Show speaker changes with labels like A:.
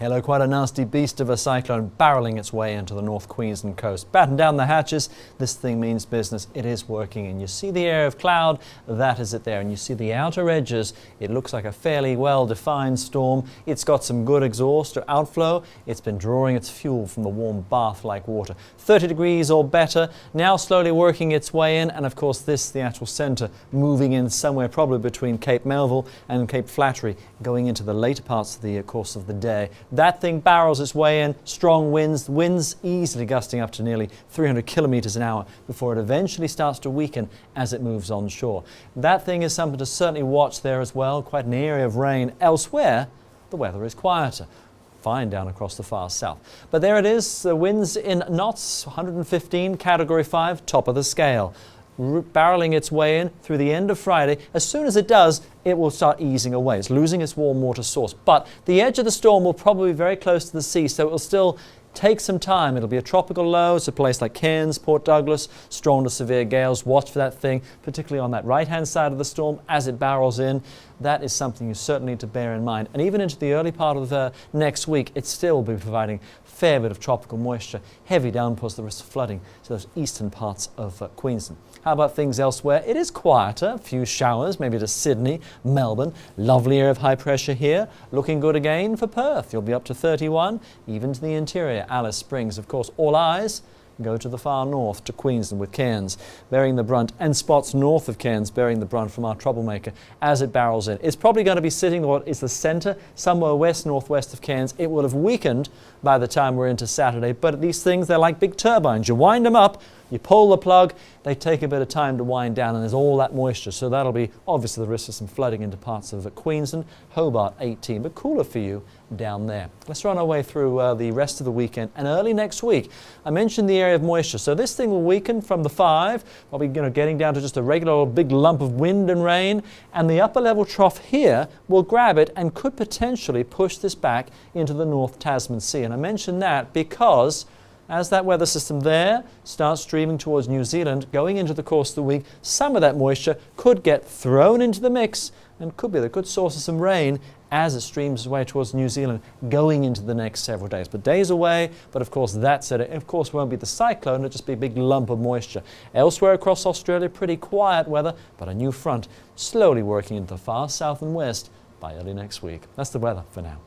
A: Hello, quite a nasty beast of a cyclone barreling its way into the North Queensland coast. Batten down the hatches. This thing means business. It is working, and you see the area of cloud, that is it there, and you see the outer edges. It looks like a fairly well-defined storm. It's got some good exhaust or outflow. It's been drawing its fuel from the warm bath-like water. 30 degrees or better, now slowly working its way in, and of course this, the actual centre, moving in somewhere probably between Cape Melville and Cape Flattery, going into the later parts of the course of the day. That thing barrels its way in, strong winds easily gusting up to nearly 300 kilometres an hour before it eventually starts to weaken as it moves onshore. That thing is something to certainly watch there as well, quite an area of rain. Elsewhere, the weather is quieter. Fine down across the far south. But there it is, the winds in knots, 115, Category 5, top of the scale. Barreling its way in through the end of Friday. As soon as it does, it will start easing away. It's losing its warm water source. But the edge of the storm will probably be very close to the sea, so it will still take some time. It'll be a tropical low. It's a place like Cairns, Port Douglas, strong to severe gales. Watch for that thing, particularly on that right-hand side of the storm as it barrels in. That is something you certainly need to bear in mind. And even into the early part of next week, it still will be providing a fair bit of tropical moisture, heavy downpours, the risk of flooding to those eastern parts of Queensland. How about things elsewhere? It is quieter, a few showers, maybe to Sydney, Melbourne. Lovely area of high pressure here. Looking good again for Perth. You'll be up to 31, even to the interior. Alice Springs, of course, all eyes go to the far north, to Queensland with Cairns bearing the brunt, and spots north of Cairns bearing the brunt from our troublemaker as it barrels in. It's probably going to be sitting what is the centre, somewhere west-northwest of Cairns. It will have weakened by the time we're into Saturday, but these things, they're like big turbines. You wind them up, you pull the plug, they take a bit of time to wind down, and there's all that moisture. So that'll be obviously the risk of some flooding into parts of Queensland, Hobart 18, but cooler for you down there. Let's run our way through the rest of the weekend and early next week. I mentioned the area of moisture. So this thing will weaken from the 5, probably getting down to just a regular old big lump of wind and rain, and the upper level trough here will grab it and could potentially push this back into the North Tasman Sea. And I mention that because as that weather system there starts streaming towards New Zealand, going into the course of the week, some of that moisture could get thrown into the mix and could be the good source of some rain as it streams away towards New Zealand going into the next several days. But days away, but of course that said, it of course won't be the cyclone, it'll just be a big lump of moisture. Elsewhere across Australia, pretty quiet weather, but a new front slowly working into the far south and west by early next week. That's the weather for now.